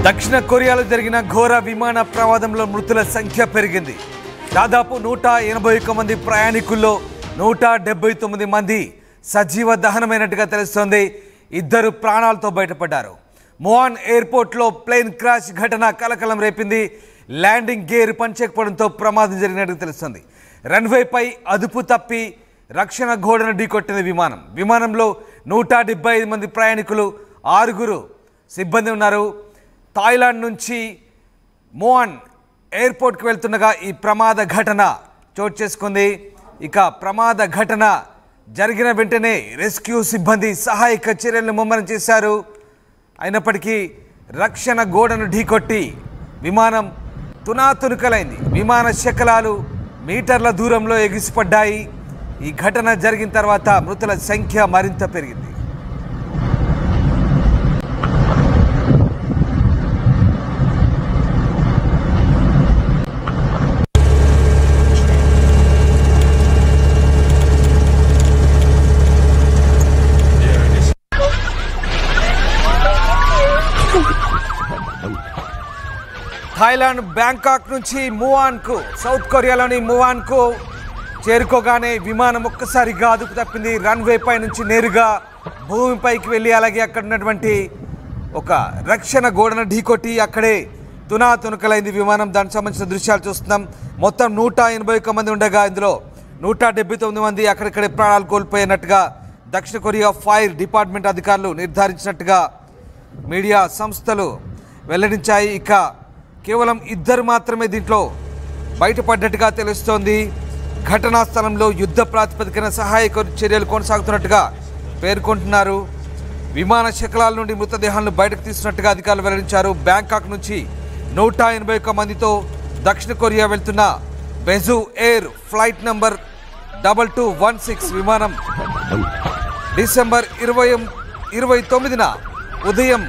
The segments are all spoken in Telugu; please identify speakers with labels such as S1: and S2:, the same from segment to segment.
S1: దక్షిణ కొరియాలో జరిగిన ఘోర విమాన ప్రమాదంలో మృతుల సంఖ్య పెరిగింది. దాదాపు 181 మంది ప్రయాణికుల్లో 179 మంది సజీవ దహనమైనట్టుగా తెలుస్తోంది. 2 ప్రాణాలతో బయటపడ్డారు. మువాన్ ఎయిర్పోర్ట్లో ప్లేన్ క్రాష్ ఘటన కలకలం రేపింది. ల్యాండింగ్ గేర్ పనిచేయకపోవడంతో ప్రమాదం జరిగినట్టు తెలుస్తోంది. రన్వేపై అదుపు తప్పి రక్షణ గోడను ఢీకొట్టింది విమానంలో 175 మంది ప్రయాణికులు, 6 సిబ్బంది ఉన్నారు. థాయిలాండ్ నుంచి మువాన్ ఎయిర్పోర్ట్కి వెళ్తుండగా ఈ ప్రమాద ఘటన చోటు చేసుకుంది. ఇక ప్రమాద ఘటన జరిగిన వెంటనే రెస్క్యూ సిబ్బంది సహాయక చర్యలను ముమ్మరం చేశారు. అయినప్పటికీ రక్షణ గోడను ఢీకొట్టి విమానం తునాతునకలైంది. విమాన శకలాలు మీటర్ల దూరంలో ఎగిసిపడ్డాయి. ఈ ఘటన జరిగిన తర్వాత మృతుల సంఖ్య మరింత పెరిగింది. థాయిలాండ్ బ్యాంకాక్ నుంచి మువాన్కు, సౌత్ కొరియాలోని మువాన్కు చేరుకోగానే విమానం ఒక్కసారిగా అదుపు తప్పింది. రన్వే పై నుంచి నేరుగా భూమిపైకి వెళ్ళి అలాగే అక్కడ ఉన్నటువంటి ఒక రక్షణ గోడను ఢీకొట్టి అక్కడే తునాతునకలైంది విమానం. దానికి సంబంధించిన దృశ్యాలు చూస్తున్నాం. మొత్తం 181 మంది ఉండగా ఇందులో 179 మంది అక్కడిక్కడే ప్రాణాలు కోల్పోయినట్టుగా దక్షిణ కొరియా ఫైర్ డిపార్ట్మెంట్ అధికారులు నిర్ధారించినట్టుగా మీడియా సంస్థలు వెల్లడించాయి. ఇక కేవలం 2 మాత్రమే దీంట్లో బయటపడ్డట్టుగా తెలుస్తోంది. ఘటనా స్థలంలో యుద్ధ ప్రాతిపదికన సహాయక చర్యలు కొనసాగుతున్నట్టుగా పేర్కొంటున్నారు. విమాన శకలాల నుండి మృతదేహాలను బయటకు తీస్తున్నట్టుగా అధికారులు వెల్లడించారు. బ్యాంకాక్ నుంచి 181 మందితో దక్షిణ కొరియా వెళ్తున్న బెజు ఎయిర్ ఫ్లైట్ నంబర్ 2216 విమానం డిసెంబర్ 29న ఉదయం,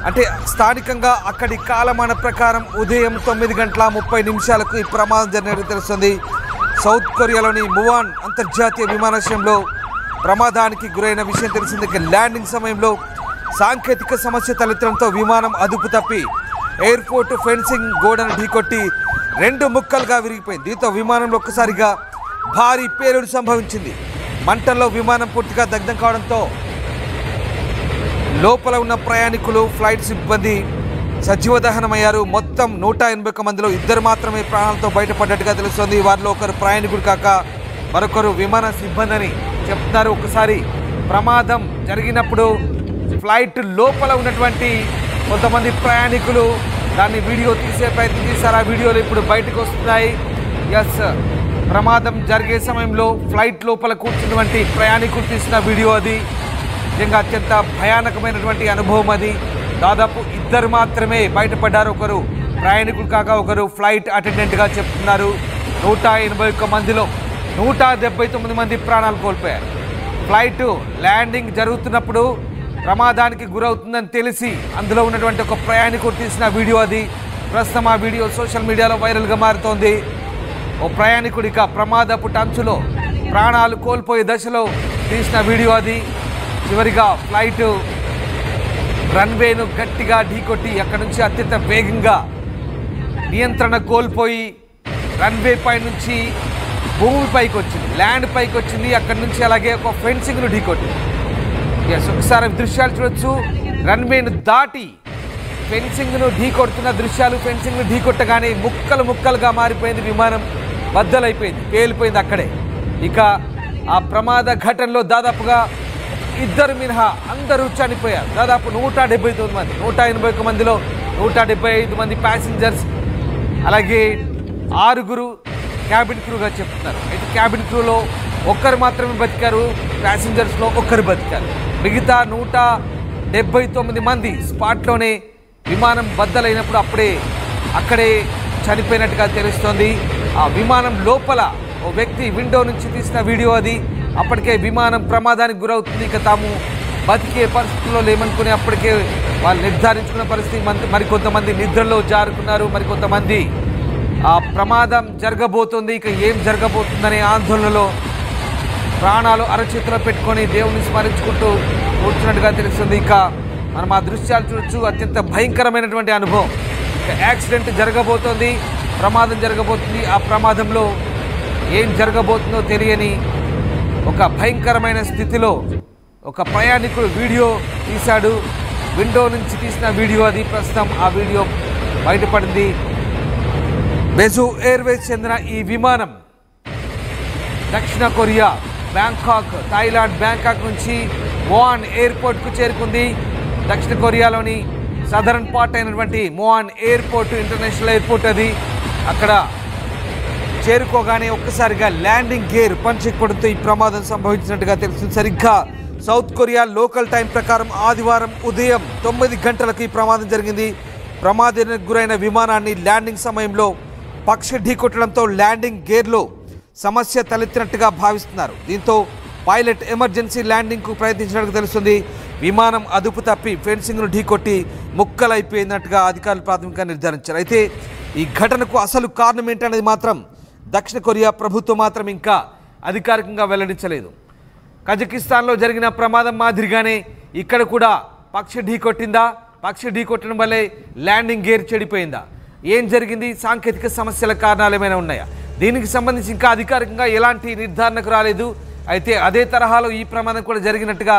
S1: అంటే స్థానికంగా అక్కడి కాలమాన ప్రకారం ఉదయం 9:30 ఈ ప్రమాదం జరిగినట్టు తెలుస్తుంది. సౌత్ కొరియాలోని మువాన్ అంతర్జాతీయ విమానాశ్రయంలో ప్రమాదానికి గురైన విషయం తెలిసింది. ల్యాండింగ్ సమయంలో సాంకేతిక సమస్య తలెత్తడంతో విమానం అదుపు తప్పి ఎయిర్పోర్ట్ ఫెన్సింగ్ గోడను ఢీకొట్టి 2 ముక్కలుగా విరిగిపోయింది. దీంతో విమానంలో ఒక్కసారిగా భారీ పేలుడు సంభవించింది. మంటల్లో విమానం పూర్తిగా దగ్ధం కావడంతో లోపల ఉన్న ప్రయాణికులు, ఫ్లైట్ సిబ్బంది సజీవ దహనమయ్యారు. మొత్తం 181 మందిలో 2 మాత్రమే ప్రాణాలతో బయటపడ్డట్టుగా తెలుస్తోంది. వారిలో ఒకరు ప్రయాణికుడు కాక మరొకరు విమాన సిబ్బంది అని చెప్తున్నారు. ఒకసారి ప్రమాదం జరిగినప్పుడు ఫ్లైట్ లోపల ఉన్నటువంటి కొంతమంది ప్రయాణికులు దాన్ని వీడియో తీసే ప్రయత్నం చేశారు. ఆ వీడియోలు ఇప్పుడు బయటకు వస్తున్నాయి. ప్రమాదం జరిగే సమయంలో ఫ్లైట్ లోపల కూర్చున్నటువంటి ప్రయాణికులు తీసిన వీడియో అది. నిజంగా అత్యంత భయానకమైనటువంటి అనుభవం అది. దాదాపు 2 మాత్రమే బయటపడ్డారు. ఒకరు ప్రయాణికులు కాక ఒకరు ఫ్లైట్ అటెండెంట్గా చెప్తున్నారు. 181 మందిలో 179 మంది ప్రాణాలు కోల్పోయారు. ఫ్లైట్ ల్యాండింగ్ జరుగుతున్నప్పుడు ప్రమాదానికి గురవుతుందని తెలిసి అందులో ఉన్నటువంటి ఒక ప్రయాణికుడు తీసిన వీడియో అది. ప్రస్తుతం ఆ వీడియో సోషల్ మీడియాలో వైరల్గా మారుతోంది. ఓ ప్రయాణికుడిక ప్రమాదపు టంచులో ప్రాణాలు కోల్పోయే దశలో తీసిన వీడియో అది. చివరిగా ఫ్లైట్ రన్వేను గట్టిగా ఢీకొట్టి అక్కడి నుంచి అత్యంత వేగంగా నియంత్రణ కోల్పోయి రన్వే పై నుంచి భూమిపైకి వచ్చింది, ల్యాండ్ పైకి వచ్చింది. అక్కడి నుంచి అలాగే ఒక ఫెన్సింగ్ను ఢీకొట్టింది. ఒకసారి దృశ్యాలు చూడొచ్చు. రన్వేను దాటి ఫెన్సింగ్ను ఢీకొడుతున్న దృశ్యాలు. ఫెన్సింగ్ను ఢీకొట్టగానే ముక్కలు ముక్కలుగా మారిపోయింది విమానం, బద్దలైపోయింది, పేలిపోయింది అక్కడే. ఇక ఆ ప్రమాద ఘటనలో దాదాపుగా 2 మినహా అందరూ చనిపోయారు. దాదాపు 179 మంది, 181 మందిలో 175 మంది ప్యాసింజర్స్, అలాగే 6 క్యాబిన్ క్రూగా చెప్తున్నారు. అయితే క్యాబిన్ క్రూలో 1 మాత్రమే బతికారు, ప్యాసింజర్స్లో 1 బతికారు. మిగతా 179 మంది స్పాట్లోనే విమానం బద్దలైనప్పుడు అక్కడే చనిపోయినట్టుగా తెలుస్తోంది. ఆ విమానం లోపల ఓ వ్యక్తి విండో నుంచి తీసిన వీడియో అది. అప్పటికే విమానం ప్రమాదానికి గురవుతుంది, ఇక తాము బతికే పరిస్థితుల్లో లేమనుకుని అప్పటికే వాళ్ళు నిర్ధారించుకున్న పరిస్థితి. మరికొంతమంది నిద్రలో జారుకున్నారు, మరికొంతమంది ఆ ప్రమాదం జరగబోతుంది, ఇక ఏం జరగబోతుందనే ఆందోళనలో ప్రాణాలు అరచేతిలో పెట్టుకొని దేవుని స్మరించుకుంటూ కూర్చున్నట్టుగా తెలుస్తుంది. ఇక మనం ఆ దృశ్యాలు చూడొచ్చు. అత్యంత భయంకరమైనటువంటి అనుభవం. యాక్సిడెంట్ జరగబోతోంది, ప్రమాదం జరగబోతుంది. ఆ ప్రమాదంలో ఏం జరగబోతుందో తెలియని ఒక భయంకరమైన స్థితిలో ఒక ప్రయాణికుడు వీడియో తీశాడు. విండో నుంచి తీసిన వీడియో అది. ప్రస్తుతం ఆ వీడియో బయటపడింది. బెజు ఎయిర్వేస్ చెందిన ఈ విమానం దక్షిణ కొరియా బ్యాంకాక్, థాయిలాండ్ బ్యాంకాక్ నుంచి మోఆన్ ఎయిర్పోర్ట్కు చేరుకుంది. దక్షిణ కొరియాలోని సదరన్ పార్ట్ అయినటువంటి మోఆన్ ఎయిర్పోర్ట్ ఇంటర్నేషనల్ ఎయిర్పోర్ట్ అది. అక్కడ చేరుకోగానే ఒక్కసారిగా ల్యాండింగ్ గేర్ పనిచేయకపోవడంతో ఈ ప్రమాదం సంభవించినట్టుగా తెలుస్తుంది. సరిగ్గా సౌత్ కొరియా లోకల్ టైం ప్రకారం ఆదివారం ఉదయం 9 గంటలకు ఈ ప్రమాదం జరిగింది. ప్రమాదానికి గురైన విమానాన్ని ల్యాండింగ్ సమయంలో పక్షి ఢీకొట్టడంతో ల్యాండింగ్ గేర్లో సమస్య తలెత్తినట్టుగా భావిస్తున్నారు. దీంతో పైలట్ ఎమర్జెన్సీ ల్యాండింగ్కు ప్రయత్నించినట్టుగా తెలుస్తుంది. విమానం అదుపు తప్పి ఫెన్సింగ్ను ఢీకొట్టి ముక్కలైపోయినట్టుగా అధికారులు ప్రాథమికంగా నిర్ధారించారు. అయితే ఈ ఘటనకు అసలు కారణం ఏంటనేది మాత్రం దక్షిణ కొరియా ప్రభుత్వం మాత్రం ఇంకా అధికారికంగా వెల్లడించలేదు. కజకిస్తాన్లో జరిగిన ప్రమాదం మాదిరిగానే ఇక్కడ కూడా పక్షి ఢీకొట్టిందా, పక్షి ఢీకొట్టడం వల్లే ల్యాండింగ్ గేర్ చెడిపోయిందా, ఏం జరిగింది, సాంకేతిక సమస్యల కారణాలు ఏమైనా ఉన్నాయా, దీనికి సంబంధించి ఇంకా అధికారికంగా ఎలాంటి నిర్ధారణకు రాలేదు. అయితే అదే తరహాలో ఈ ప్రమాదం కూడా జరిగినట్టుగా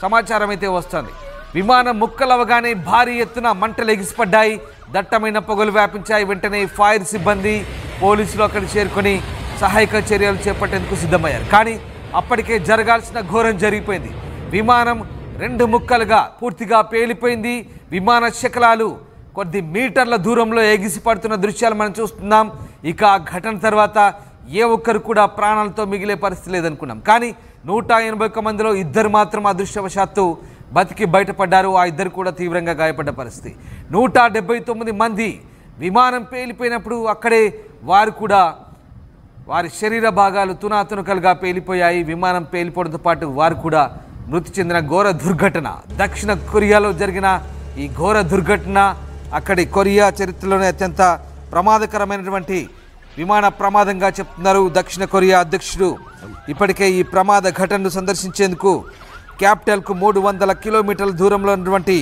S1: సమాచారం అయితే వస్తుంది. విమానం ముక్కలవగానే భారీ ఎత్తున మంటలు ఎగిసిపడ్డాయి, దట్టమైన పొగలు వ్యాపించాయి. వెంటనే ఫైర్ సిబ్బంది, పోలీసులు అక్కడ చేరుకొని సహాయక చర్యలు చేపట్టేందుకు సిద్ధమయ్యారు. కానీ అప్పటికే జరగాల్సిన ఘోరం జరిగిపోయింది. విమానం 2 ముక్కలుగా పూర్తిగా పేలిపోయింది. విమాన శకలాలు కొద్ది మీటర్ల దూరంలో ఎగిసిపడుతున్న దృశ్యాలు మనం చూస్తున్నాం. ఇక ఆ ఘటన తర్వాత ఏ ఒక్కరు కూడా ప్రాణాలతో మిగిలే పరిస్థితి లేదనుకున్నాం. కానీ 181 మందిలో 2 మాత్రం అదృష్టవశాత్తు బతికి బయటపడ్డారు. ఆ 2 కూడా తీవ్రంగా గాయపడ్డ పరిస్థితి. 179 మంది విమానం పేలిపోయినప్పుడు అక్కడే వారు కూడా వారి శరీర భాగాలు తునాతునకలుగా పేలిపోయాయి. విమానం పేలిపోవడంతో పాటు వారు కూడా మృతి చెందిన ఘోర దుర్ఘటన. దక్షిణ కొరియాలో జరిగిన ఈ ఘోర దుర్ఘటన అక్కడి కొరియా చరిత్రలోనే అత్యంత ప్రమాదకరమైనటువంటి విమాన ప్రమాదంగా చెప్తున్నారు. దక్షిణ కొరియా అధ్యక్షుడు ఇప్పటికే ఈ ప్రమాద ఘటనను సందర్శించేందుకు క్యాపిటల్కు 300 కిలోమీటర్ల దూరంలో ఉన్నటువంటి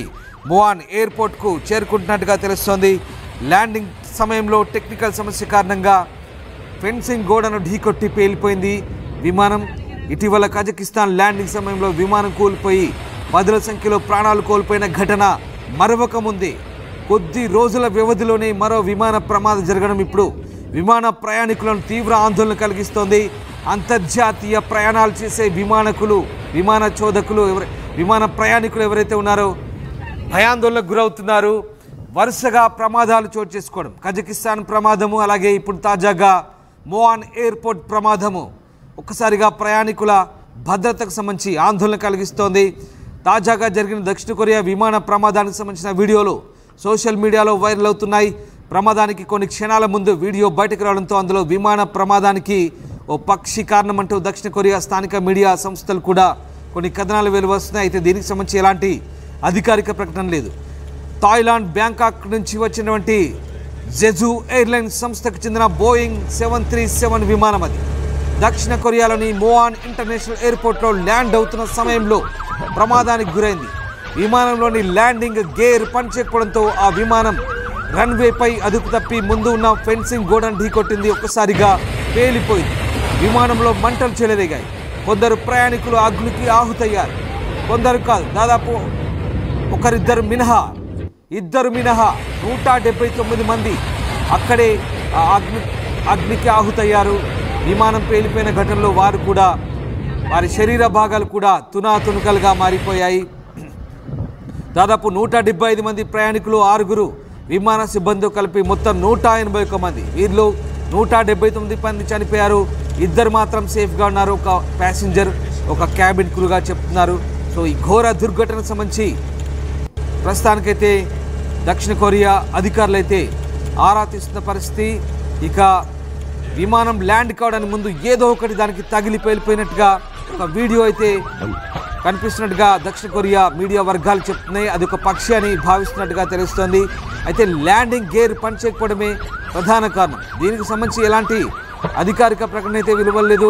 S1: మోఆన్ ఎయిర్పోర్ట్కు చేరుకుంటున్నట్టుగా తెలుస్తోంది. ల్యాండింగ్ సమయంలో టెక్నికల్ సమస్య కారణంగా ఫెన్సింగ్ గోడను ఢీకొట్టి పేలిపోయింది విమానం. ఇటీవల కజకిస్తాన్ ల్యాండింగ్ సమయంలో విమానం కూలిపోయి 10ల సంఖ్యలో ప్రాణాలు కోల్పోయిన ఘటన మరొక ముందే కొద్ది రోజుల వ్యవధిలోనే మరో విమాన ప్రమాదం జరగడం ఇప్పుడు విమాన ప్రయాణికులను తీవ్ర ఆందోళన కలిగిస్తోంది. అంతర్జాతీయ ప్రయాణాలు చేసే విమాన చోదకులు విమాన ప్రయాణికులు ఎవరైతే ఉన్నారో భయాందోళనకు గురవుతున్నారు. వరుసగా ప్రమాదాలు చోటు చేసుకోవడం, కజకిస్తాన్ ప్రమాదము, అలాగే ఇప్పుడు తాజాగా మోఆన్ ఎయిర్పోర్ట్ ప్రమాదము ఒక్కసారిగా ప్రయాణికుల భద్రతకు సంబంధించి ఆందోళన కలిగిస్తోంది. తాజాగా జరిగిన దక్షిణ కొరియా విమాన ప్రమాదానికి సంబంధించిన వీడియోలు సోషల్ మీడియాలో వైరల్ అవుతున్నాయి. ప్రమాదానికి కొన్ని క్షణాల ముందు వీడియో బయటకు రావడంతో అందులో విమాన ప్రమాదానికి ఓ పక్షి కారణమంటూ దక్షిణ కొరియా స్థానిక మీడియా సంస్థలు కూడా కొన్ని కథనాలు వెలువస్తున్నాయి. అయితే దీనికి సంబంధించి ఎలాంటి అధికారిక ప్రకటన లేదు. థాయిలాండ్ బ్యాంకాక్ నుంచి వచ్చినటువంటి జెజు ఎయిర్లైన్స్ సంస్థకు చెందిన బోయింగ్ 737 విమానం అది దక్షిణ కొరియాలోని మోఆన్ ఇంటర్నేషనల్ ఎయిర్పోర్ట్లో ల్యాండ్ అవుతున్న సమయంలో ప్రమాదానికి గురైంది. విమానంలోని ల్యాండింగ్ గేర్ పనిచేయకపోవడంతో ఆ విమానం రన్వేపై అదుపు తప్పి ముందు ఉన్న ఫెన్సింగ్ గోడను ఢీకొట్టింది. ఒక్కసారిగా పేలిపోయింది. విమానంలో మంటలు చెలరేగాయి. కొందరు ప్రయాణికులు అగ్నికి ఆహుతయ్యారు. కొందరు కాదు, దాదాపు ఇద్దరు మినహా 179 మంది అక్కడే అగ్నికి ఆహుతయ్యారు. విమానం పేలిపోయిన ఘటనలో వారి శరీర భాగాలు కూడా తునాతునకలుగా మారిపోయాయి. దాదాపు 175 మంది ప్రయాణికులు, 6 విమాన సిబ్బంది కలిపి మొత్తం 181 మంది. వీరిలో 179 మంది చనిపోయారు. 2 మాత్రం సేఫ్గా ఉన్నారు. ఒక ప్యాసింజర్, ఒక క్యాబిన్ క్రూగా చెప్తున్నారు. సో ఈ ఘోర దుర్ఘటనకు సంబంధించి ప్రస్తుతానికైతే దక్షిణ కొరియా అధికారులు అయితే ఆరా తీస్తున్న పరిస్థితి. ఇక విమానం ల్యాండ్ కావడానికి ముందు ఏదో ఒకటి దానికి తగిలి పేలిపోయినట్టుగా ఒక వీడియో అయితే కనిపిస్తున్నట్టుగా దక్షిణ కొరియా మీడియా వర్గాలు చెప్తున్నాయి. అది ఒక పక్షి అని భావిస్తున్నట్టుగా తెలుస్తోంది. అయితే ల్యాండింగ్ గేర్ పనిచేయకపోవడమే ప్రధాన కారణం. దీనికి సంబంధించి ఎలాంటి అధికారిక ప్రకటన అయితే వెలువడలేదు.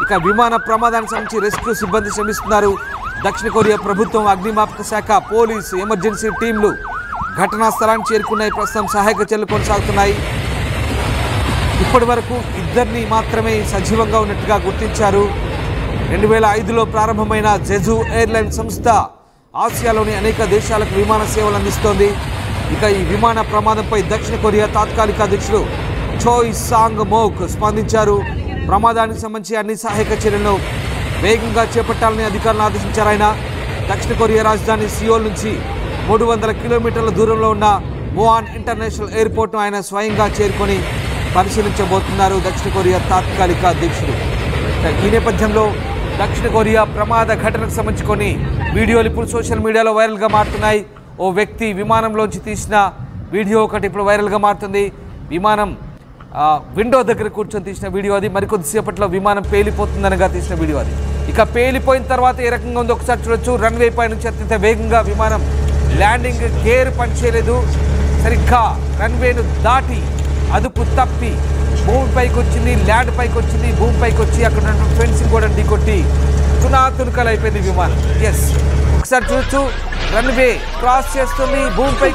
S1: ఇక విమాన ప్రమాదానికి సంబంధించి రెస్క్యూ సిబ్బంది శ్రమిస్తున్నారు. దక్షిణ కొరియా ప్రభుత్వం, అగ్నిమాపక శాఖ, పోలీసు, ఎమర్జెన్సీ టీంలు ఘటనా స్థలానికి చేరుకున్నాయి. ప్రస్తుతం సహాయక చర్యలు కొనసాగుతున్నాయి. ఇప్పటి వరకు ఇద్దరిని మాత్రమే సజీవంగా ఉన్నట్టుగా గుర్తించారు. 2005లో ప్రారంభమైన జెజు ఎయిర్లైన్ సంస్థ ఆసియాలోని అనేక దేశాలకు విమాన సేవలు అందిస్తోంది. ఇక ఈ విమాన ప్రమాదంపై దక్షిణ కొరియా తాత్కాలిక అధ్యక్షుడు చోయ్ సాంగ్ మోక్ స్పందించారు. ప్రమాదానికి సంబంధించి అన్ని సహాయక చర్యలను వేగంగా చేపట్టాలని అధికారులను ఆదేశించారు. ఆయన దక్షిణ కొరియా రాజధాని సియోల్ నుంచి 300 కిలోమీటర్ల దూరంలో ఉన్న మువాన్ ఇంటర్నేషనల్ ఎయిర్పోర్ట్ను ఆయన స్వయంగా చేరుకొని పరిశీలించబోతున్నారు దక్షిణ కొరియా తాత్కాలిక అధ్యక్షుడు. ఈ నేపథ్యంలో దక్షిణ కొరియా ప్రమాద ఘటనకు సంబంధించి కొన్ని వీడియోలు ఇప్పుడు సోషల్ మీడియాలో వైరల్గా మారుతున్నాయి. ఓ వ్యక్తి విమానంలోంచి తీసిన వీడియో ఒకటి ఇప్పుడు వైరల్గా మారుతుంది. విమానం విండో దగ్గర కూర్చొని తీసిన వీడియో అది. మరికొద్దిసేపట్లో విమానం పేలిపోతుందనగా తీసిన వీడియో అది. ఇక పేలిపోయిన తర్వాత ఏ రకంగా ఉందో ఒకసారి చూడొచ్చు. రన్వే పై నుంచి అత్యంత వేగంగా విమానం ల్యాండింగ్ గేర్ పనిచేయలేదు. సరిగ్గా రన్వేను దాటి అదుపు తప్పి భూమిపైకి వచ్చింది, ల్యాండ్ పైకి వచ్చింది. భూమిపైకి వచ్చి అక్కడ ఉన్న ఫెన్సింగ్ కూడా ఢీకొట్టి తునాతునకలు అయిపోయింది విమానం. ఎస్, ఒకసారి చూడొచ్చు. రన్వే క్రాస్ చేస్తుంది, భూమిపైకి